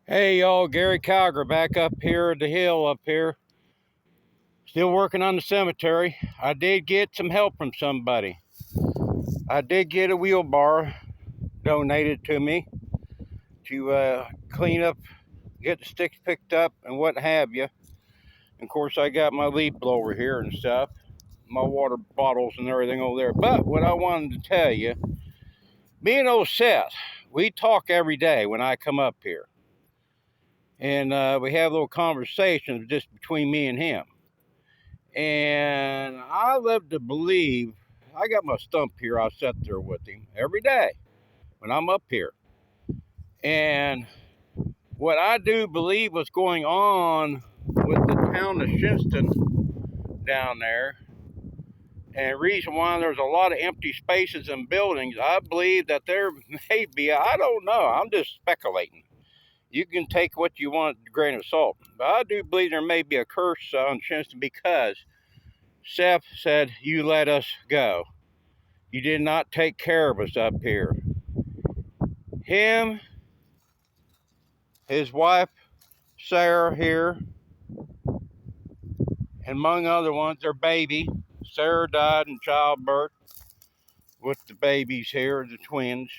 Hey y'all, Gary Calger back up here at the hill up here. Still working on the cemetery. I did get some help from somebody. I did get a wheelbarrow donated to me to clean up, get the sticks picked up and what have you. And of course I got my leaf blower here and stuff, my water bottles and everything over there. But what I wanted to tell you, me and old Seth, we talk every day when I come up here. And we have little conversations just between me and him. And I love to believe, I got my stump here, I sit there with him every day when I'm up here. And what I do believe was going on with the town of Shinston down there, and the reason why there's a lot of empty spaces and buildings, I believe that there may be, I don't know, I'm just speculating. You can take what you want with a grain of salt. But I do believe there may be a curse on Shinston because Seth said, "You let us go. You did not take care of us up here." Him, his wife, Sarah here, and among other ones, their baby. Sarah died in childbirth with the babies here, the twins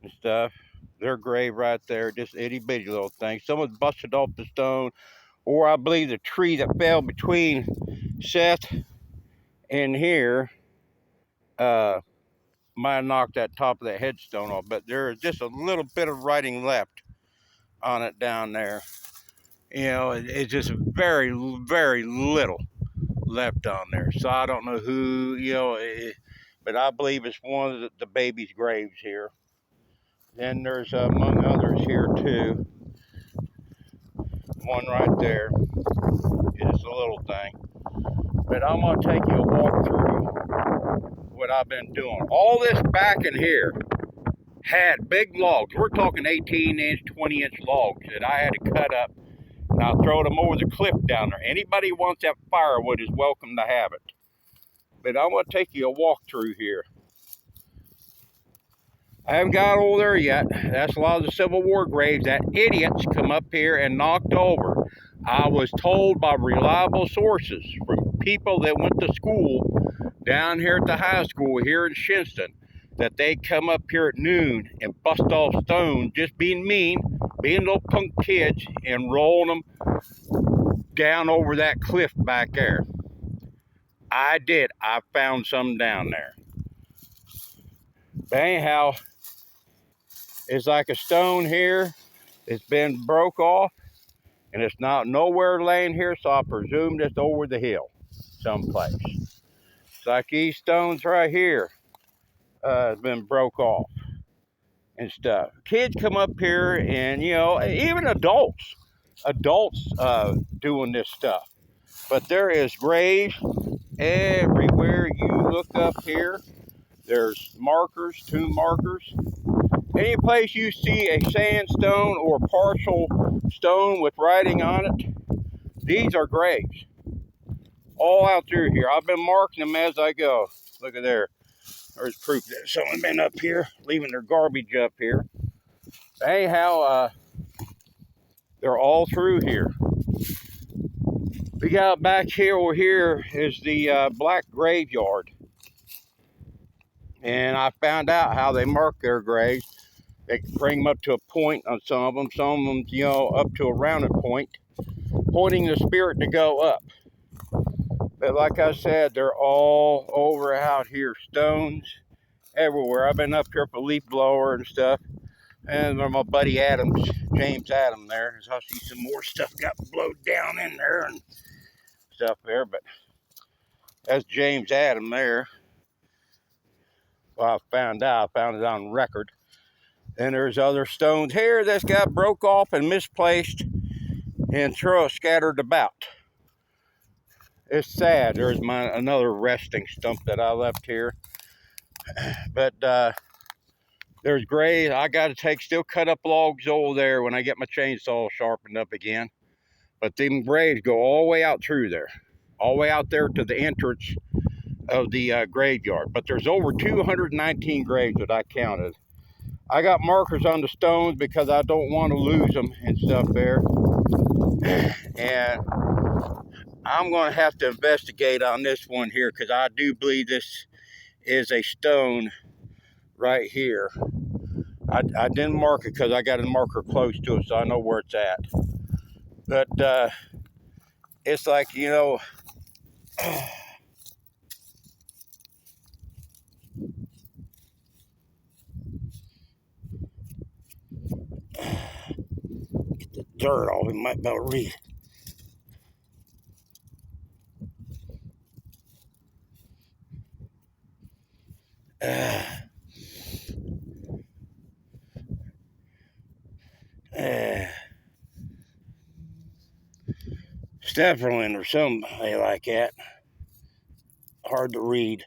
and stuff. Their grave right there, just itty bitty little thing. Someone busted off the stone, or I believe the tree that fell between Seth and here might have knocked that top of that headstone off, but there is just a little bit of writing left on it down there. You know, it's just very, very little left on there. So I don't know who, but I believe it's one of the baby's graves here. Then there's, among others, here too. One right there. It's a little thing. But I'm going to take you a walk through what I've been doing. All this back in here had big logs. We're talking 18-inch, 20-inch logs that I had to cut up. And I'll throw them over the cliff down there. Anybody who wants that firewood is welcome to have it. But I'm going to take you a walk through here. I haven't got over there yet. That's a lot of the Civil War graves that idiots come up here and knocked over. I was told by reliable sources from people that went to school down here at the high school here in Shinston that they come up here at noon and bust off stones, just being mean, being little punk kids, and rolling them down over that cliff back there. I did. I found some down there. But anyhow, it's like a stone here. It's been broke off, and it's not nowhere laying here, so I presume it's over the hill someplace. It's like these stones right here has been broke off and stuff. Kids come up here and, even adults doing this stuff. But there is graves everywhere you look up here. There's markers, tomb markers. Any place you see a sandstone or partial stone with writing on it, these are graves. All out through here. I've been marking them as I go. Look at there. There's proof that someone been up here, leaving their garbage up here. Anyhow, they're all through here. We got back here, over here is the black graveyard. And I found out how they mark their graves. They bring them up to a point on some of them, up to a rounded point, pointing the spirit to go up. But like I said, they're all over out here, stones everywhere. I've been up here for leaf blower and stuff. And my buddy Adams, James Adams there. So I see some more stuff got blowed down in there and stuff there. But that's James Adams there. Well, I found it on record. And there's other stones here that's got broke off and misplaced and scattered about. It's sad. There's another resting stump that I left here. But there's graves. I got to still cut up logs over there when I get my chainsaw sharpened up again. But them graves go all the way out through there. All the way out there to the entrance of the graveyard. But there's over 219 graves that I counted I got markers on the stones because I don't want to lose them and stuff there. And I'm going to have to investigate on this one here because I do believe this is a stone right here. I didn't mark it because I got a marker close to it, so I know where it's at. But it's like, you know, get the dirt off. We might be able to read. Stefferlin or something like that. Hard to read.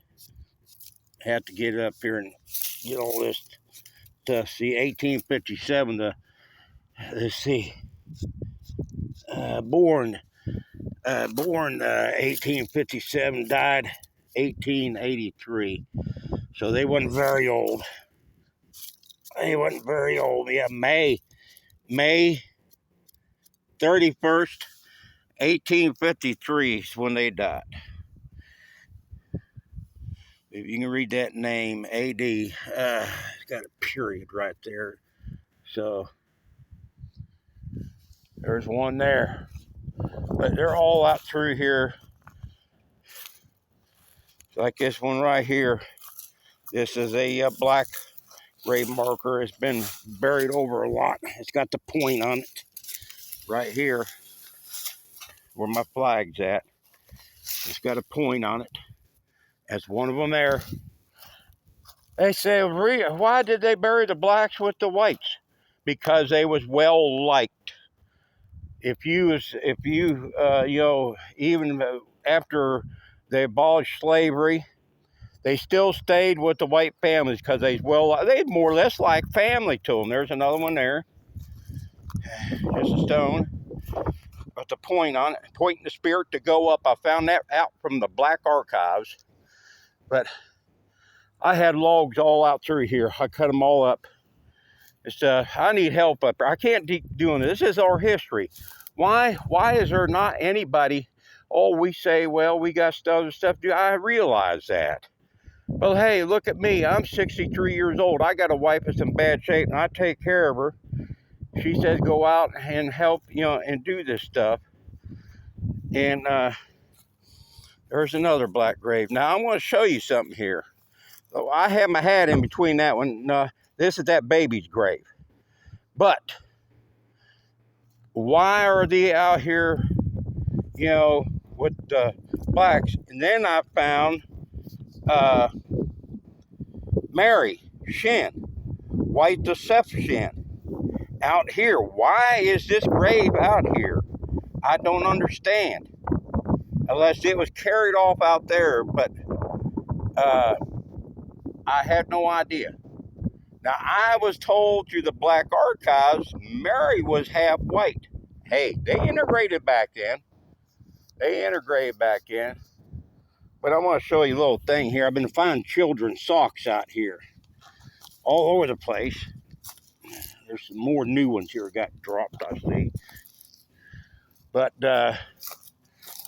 Have to get up here and get all this stuff. See, 1857. Let's see. Born 1857, died 1883. So they wasn't very old. They wasn't very old. Yeah, May 31st, 1853 is when they died. If you can read that name, AD, it's got a period right there. So there's one there. But they're all out through here. Like this one right here. This is a black grave marker. It's been buried over a lot. It's got the point on it right here where my flag's at. It's got a point on it. That's one of them there. They say, why did they bury the blacks with the whites? Because they was well liked. If you even after they abolished slavery, they still stayed with the white families because they more or less like family to them. There's another one there, just a stone, with the point on it, pointing the spirit to go up. I found that out from the Black Archives, but I had logs all out through here. I cut them all up. It's I need help up there. I can't keep doing this. This is our history. Why is there not anybody? Oh, we say, well, we got other stuff to do. I realize that. Well, hey, look at me. I'm 63 years old. I got a wife that's in bad shape, and I take care of her. She says go out and help, and do this stuff. And there's another black grave. Now, I want to show you something here. So I have my hat in between that one. This is that baby's grave. But why are they out here, with the blacks? And then I found Mary Shin, white deception, out here. Why is this grave out here? I don't understand. Unless it was carried off out there, but I had no idea. Now, I was told through the Black Archives, Mary was half white. Hey, they integrated back then. But I want to show you a little thing here. I've been finding children's socks out here all over the place. There's some more new ones here got dropped, I see. But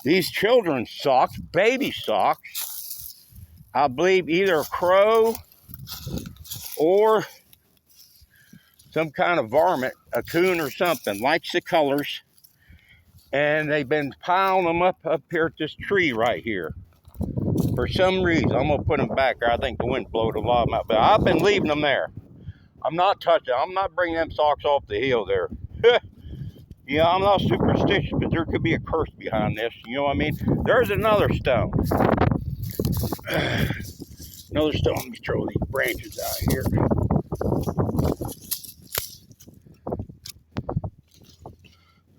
these children's socks, baby socks, I believe either a crow or some kind of varmint, a coon or something, likes the colors. And they've been piling them up here at this tree right here. For some reason, I'm going to put them back there. I think the wind blowed a lot of them out. But I've been leaving them there. I'm not touching them. I'm not bringing them socks off the hill there. I'm not superstitious, but there could be a curse behind this. You know what I mean? There's another stone. Another stone. Let me throw these branches out here.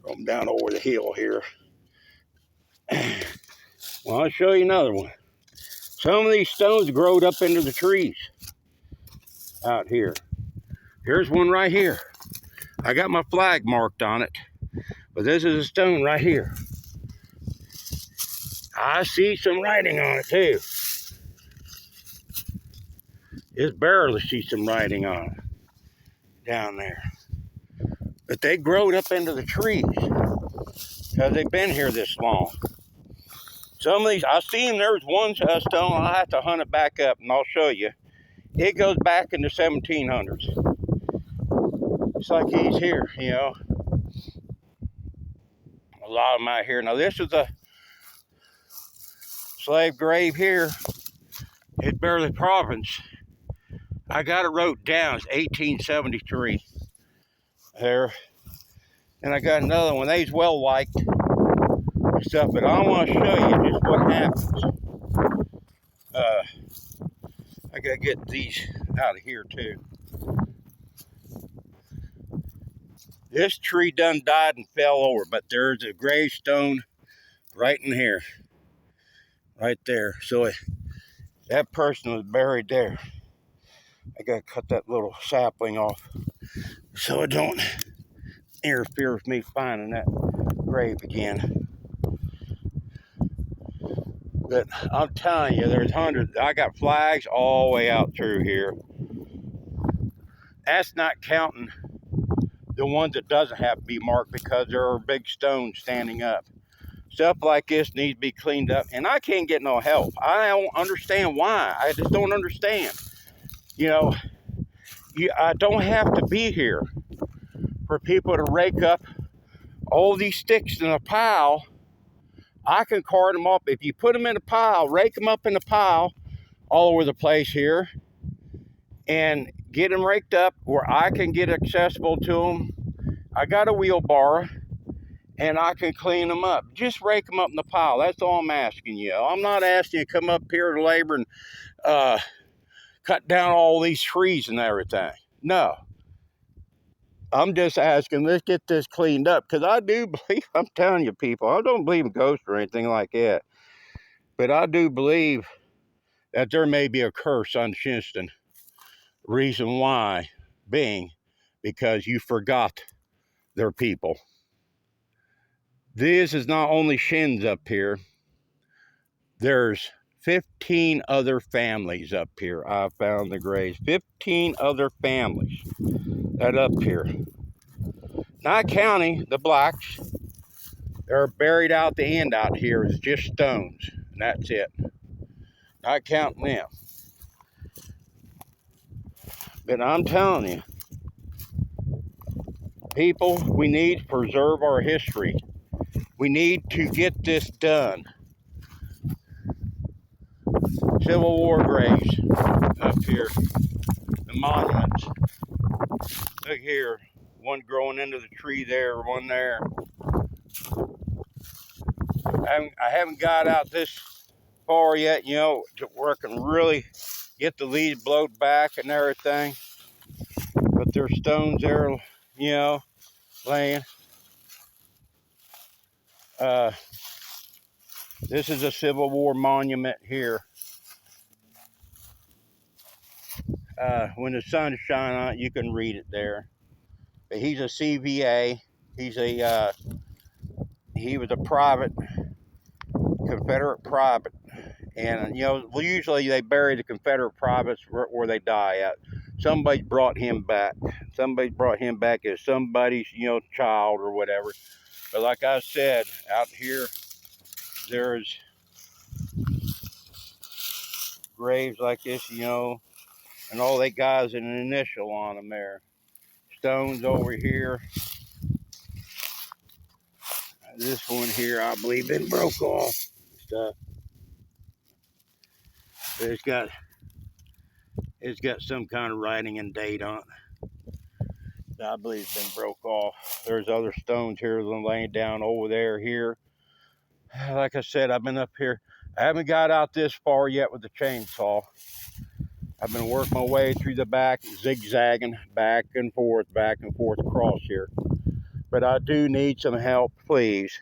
Throw them down over the hill here. Well, I'll show you another one. Some of these stones growed up into the trees out here. Here's one right here. I got my flag marked on it, but this is a stone right here. I see some writing on it too. Just barely see some writing on it. down there. But they growed up into the trees because they've been here this long. Some of these, I seen there's one stone, I'll have to hunt it back up and I'll show you. It goes back in the 1700s. It's like he's here, you know. A lot of them out here. Now this is a slave grave here. It's barely province. I got it wrote down, it's 1873. There. And I got another one. They's well liked and stuff, but I want to show you just what happens. I gotta get these out of here too. This tree done died and fell over, but there's a gravestone right in here. Right there. So that person was buried there. I gotta cut that little sapling off so it don't interfere with me finding that grave again. But I'm telling you, there's hundreds. I got flags all the way out through here. That's not counting the ones that doesn't have to be marked because there are big stones standing up. Stuff like this needs to be cleaned up, and I can't get no help. I don't understand why. I just don't understand. You know, I don't have to be here for people to rake up all these sticks in a pile. I can cart them up. If you put them in a pile, rake them up in a pile all over the place here and get them raked up where I can get accessible to them. I got a wheelbarrow and I can clean them up. Just rake them up in the pile. That's all I'm asking you. I'm not asking you to come up here to labor and cut down all these trees and everything. No. I'm just asking, let's get this cleaned up, because I do believe, I'm telling you people, I don't believe in ghosts or anything like that, but I do believe that there may be a curse on Shinston. Reason why being because you forgot their people. This is not only Shins up here, there's 15 other families up here. I found the graves. 15 other families that up here. Not counting the blacks. They're buried out the end out here is just stones. And that's it. Not counting them. But I'm telling you, people, we need to preserve our history. We need to get this done. Civil War graves up here. The monuments. Look here. One growing into the tree there, one there. I haven't got out this far yet, you know, to where I can really get the leaves blowed back and everything. But there's stones there, you know, laying. This is a Civil War monument here. When the sun's shining on it, you can read it there. But he's a CVA. He was a private, Confederate private. And, you know, usually they bury the Confederate privates where they die at. Somebody brought him back. Somebody brought him back as somebody's, you know, child or whatever. But like I said, out here, there's graves like this, you know, and all they got is an initial on them there. Stones over here. This one here, I believe, been broke off. Stuff. But it's got some kind of writing and date on it. I believe it's been broke off. There's other stones here laying down over there here. Like I said, I've been up here. I haven't got out this far yet with the chainsaw. I've been working my way through the back, zigzagging back and forth across here. But I do need some help, please.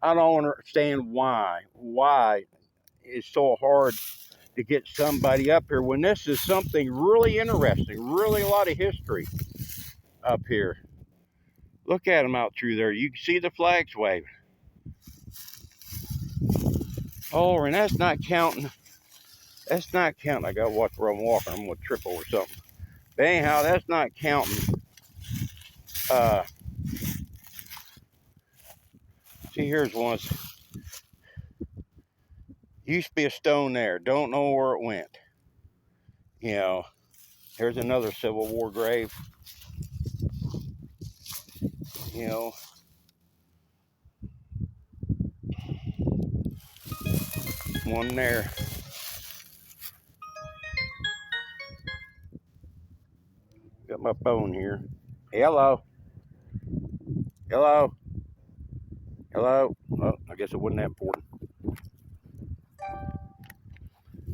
I don't understand why it's so hard to get somebody up here when this is something really interesting, really a lot of history up here. Look at them out through there. You can see the flags waving. Oh, and that's not counting. That's not counting. I gotta watch where I'm walking. I'm gonna trip over something. But anyhow, that's not counting See, here's one. Used to be a stone there. Don't know where it went. You know, here's another Civil War grave. You know, one there. Got my phone here. Hello. Hello. Hello. Oh, I guess it wasn't that important.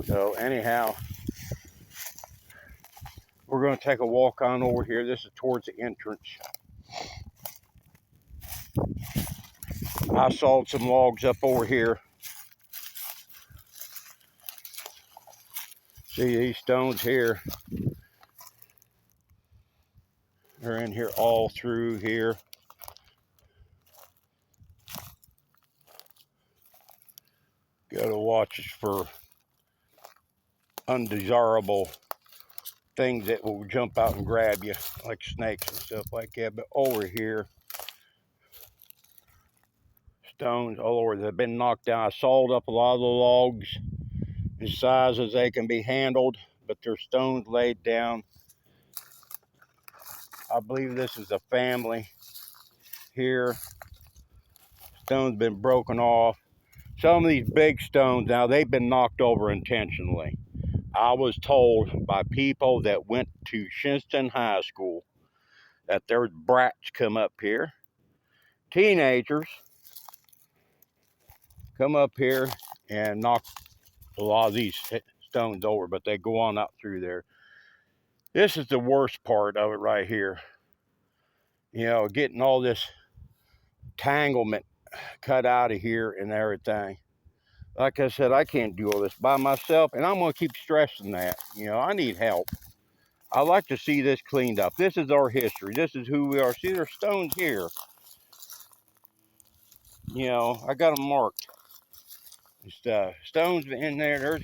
So anyhow, we're going to take a walk on over here. This is towards the entrance. I sawed some logs up over here. See these stones here? They're in here all through here. Gotta watch for undesirable things that will jump out and grab you, like snakes and stuff like that. But over here, stones all over. They've been knocked down. I sawed up a lot of the logs as size as they can be handled, but there's stones laid down. I believe this is a family here. Stones been broken off. Some of these big stones now, they've been knocked over intentionally. I was told by people that went to Shinston High School that there's brats come up here, teenagers come up here and knock a lot of these stones over, but they go on out through there. This is the worst part of it right here. You know, getting all this tanglement cut out of here and everything. Like I said, I can't do all this by myself, and I'm going to keep stressing that. You know, I need help. I like to see this cleaned up. This is our history. This is who we are. See, there's stones here. You know, I got them marked. Just, stones in there. There's,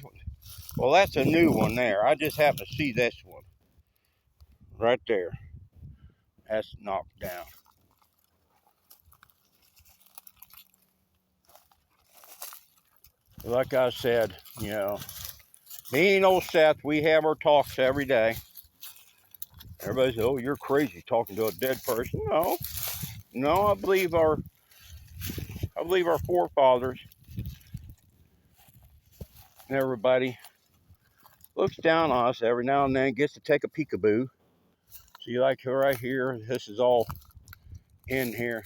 well, that's a new one there. I just happen to see this one right there. That's knocked down. Like I said, you know, me and old Seth, we have our talks every day. Everybody says, "Oh, you're crazy talking to a dead person." No, no, I believe our forefathers and everybody looks down on us every now and then, gets to take a peekaboo. See, like right here, this is all in here.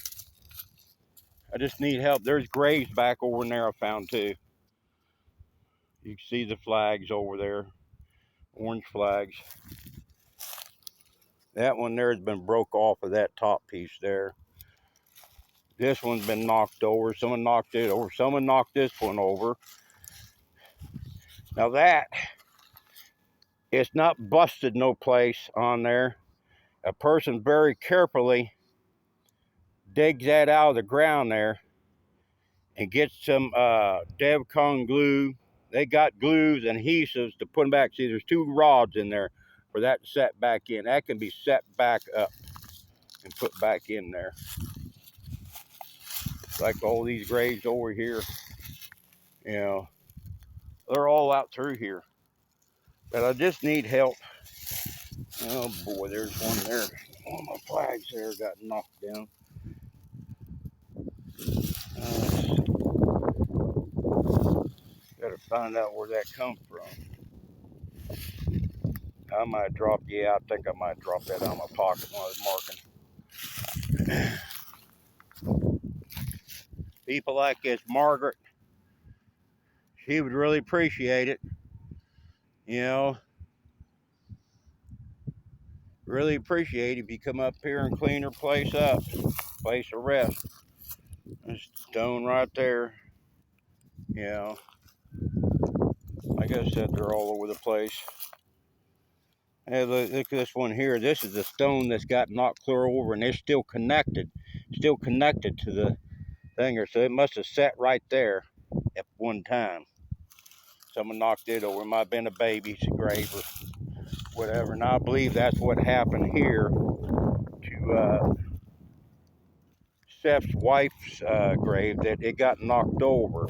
I just need help. There's graves back over in there I found too. You can see the flags over there, orange flags. That one there has been broke off of that top piece there. This one's been knocked over. Someone knocked it over. Someone knocked this one over. Now that, it's not busted no place on there. A person very carefully digs that out of the ground there and gets some Devcon glue. They got glues and adhesives to put them back. See, there's two rods in there for that to set back in. That can be set back up and put back in there. Like all these graves over here, you know, they're all out through here. But I just need help. Oh boy, there's one there. All my flags there got knocked down. Gotta find out where that comes from. I might drop, yeah, I think I might drop that out of my pocket when I was marking. People like this Margaret, she would really appreciate it. You know, really appreciate it if you come up here and clean her place up, place of rest. There's stone right there. You know, like I said, they're all over the place. Hey, look at this one here. This is the stone that's got knocked clear over, and it's still connected to the thinger. So it must have sat right there at one time. Someone knocked it over. It might have been a baby's grave or whatever. And I believe that's what happened here to Seth's wife's grave that it got knocked over.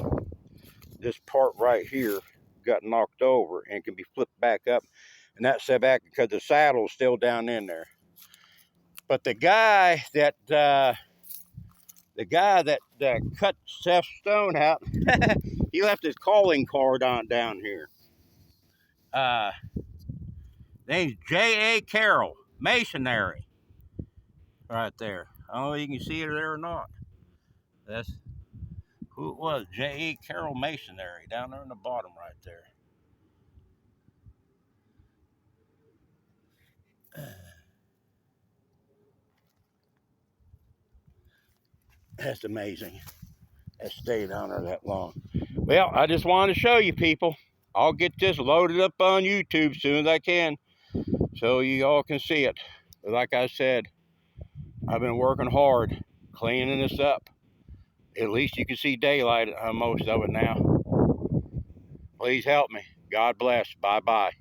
This part right here got knocked over and can be flipped back up, and that's set back because the saddle's still down in there. But the guy that cut Seth's stone out, he left his calling card on down here. Name's J.A. Carroll, Masonry, right there. I don't know if you can see it there or not. That's who it was, J.A. Carroll Masonry, down there in the bottom right there. That's amazing. That stayed down there that long. Well, I just wanted to show you people. I'll get this loaded up on YouTube as soon as I can so you all can see it. But like I said, I've been working hard cleaning this up. At least you can see daylight on most of it now. Please help me. God bless. Bye-bye.